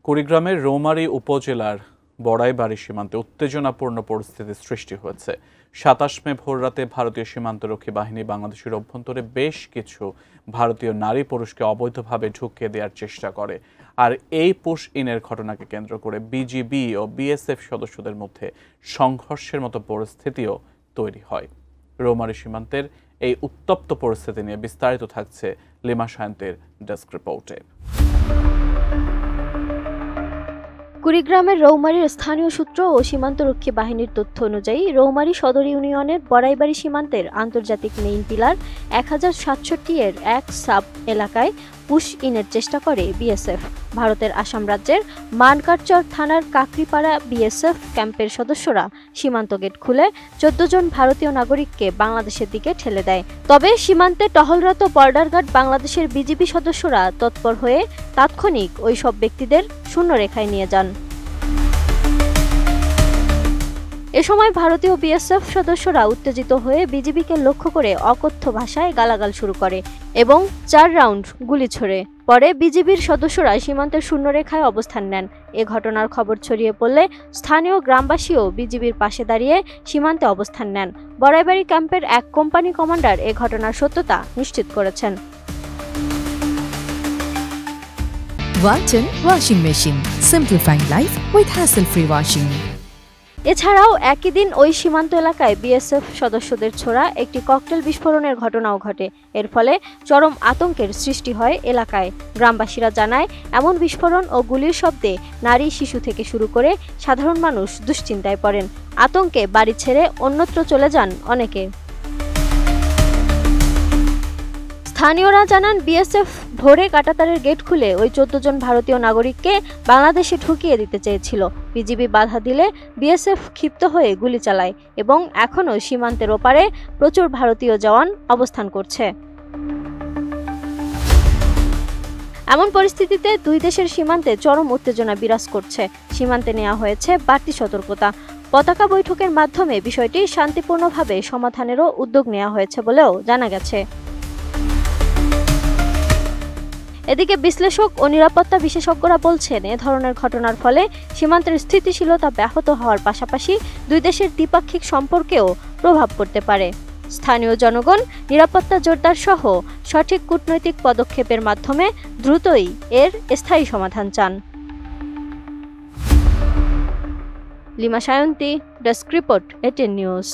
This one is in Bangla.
কুড়িগ্রামের রৌমারী উপজেলার বড়াইবাড়ি সীমান্তে উত্তেজনাপূর্ণ পরিস্থিতির সৃষ্টি হয়েছে। ২৭ মে ভোররাতে ভারতীয় সীমান্তরক্ষী বাহিনী বাংলাদেশের অভ্যন্তরে বেশ কিছু ভারতীয় নারী পুরুষকে অবৈধভাবে ঢুকিয়ে দেওয়ার চেষ্টা করে। আর এই পুশ ইনের ঘটনাকে কেন্দ্র করে বিজিবি ও বিএসএফ সদস্যদের মধ্যে সংঘর্ষের মতো পরিস্থিতিও তৈরি হয়। রৌমারী সীমান্তের এই উত্তপ্ত পরিস্থিতি নিয়ে বিস্তারিত থাকছে লিমা সায়ন্তের ডেস্ক রিপোর্টে। কুড়িগ্রামের রৌমারীর স্থানীয় সূত্র ও সীমান্তরক্ষী বাহিনীর তথ্য অনুযায়ী রৌমারী সদর ইউনিয়নের বড়াইবাড়ি সীমান্তের আন্তর্জাতিক মেইন পিলার ১০৬৭ এর এক সাব এলাকায় পুশ ইনের চেষ্টা করে বিএসএফ। ভারতের আসাম রাজ্যের মানকারচর থানার কাকরিপাড়া বিএসএফ ক্যাম্পের সদস্যরা সীমান্ত গেট খুলে ১৪ জন ভারতীয় নাগরিককে বাংলাদেশের দিকে ঠেলে দেয়। তবে সীমান্তে টহলরত বর্ডার গার্ড বাংলাদেশের বিজিবি সদস্যরা তৎপর হয়ে তাৎক্ষণিক ওই সব ব্যক্তিদের শূন্যরেখায় নিয়ে যান। এ সময় ভারতীয় বিএসএফ সদস্যরা উত্তেজিত হয়ে বিজিবিকে লক্ষ্য করে অকথ্য ভাষায় গালাগাল শুরু করে এবং ৪ রাউন্ড গুলি ছোড়ে। পরে বিজিবির সদস্যরা সীমান্তের শূন্যরেখায় অবস্থান নেন। এ ঘটনার খবর ছড়িয়ে পড়লে স্থানীয় গ্রামবাসীও বিজিবির পাশে দাঁড়িয়ে সীমান্তে অবস্থান নেন। বড়াইবাড়ি ক্যাম্পের এক কোম্পানি কমান্ডার এ ঘটনার সত্যতা নিশ্চিত করেছেন। Walton Washing Machine, simplifying life with hassle-free washing. এছাড়াও একই দিন ওই সীমান্ত এলাকায় বিএসএফ সদস্যদের ছোড়া একটি ককটেল বিস্ফোরণের ঘটনাও ঘটে। এর ফলে চরম আতঙ্কের সৃষ্টি হয় এলাকায়। গ্রামবাসীরা জানায়, এমন বিস্ফোরণ ও গুলির শব্দে নারী শিশু থেকে শুরু করে সাধারণ মানুষ দুশ্চিন্তায় পড়েন। আতঙ্কে বাড়ি ছেড়ে অন্যত্র চলে যান অনেকে। স্থানীয়রা জানান, বিএসএফ ভোরে কাঁটাতারের গেট খুলে ওই ১৪ জন ভারতীয় নাগরিককে বাংলাদেশে ঢুকিয়ে দিতে চেয়েছিল। বিজিবি বাধা দিলে বিএসএফ ক্ষিপ্ত হয়ে গুলি চালায় এবং এখনও সীমান্তের ওপারে প্রচুর ভারতীয় জওয়ান অবস্থান করছে। এমন পরিস্থিতিতে দুই দেশের সীমান্তে চরম উত্তেজনা বিরাজ করছে। সীমান্তে নেওয়া হয়েছে বাড়তি সতর্কতা। পতাকা বৈঠকের মাধ্যমে বিষয়টি শান্তিপূর্ণভাবে সমাধানেরও উদ্যোগ নেওয়া হয়েছে বলেও জানা গেছে। এদিকে বিশ্লেষক ও নিরাপত্তা বিশেষজ্ঞরা বলছেন, এ ধরনের ঘটনার ফলে সীমান্তের স্থিতিশীলতা ব্যাহত হওয়ার পাশাপাশি দুই দেশের দ্বিপাক্ষিক সম্পর্কেও প্রভাব পড়তে পারে। স্থানীয় জনগণ নিরাপত্তা জোরদার সহ সঠিক কূটনৈতিক পদক্ষেপের মাধ্যমে দ্রুতই এর স্থায়ী সমাধান চান। Lima Sayanti, desk report, ATN news.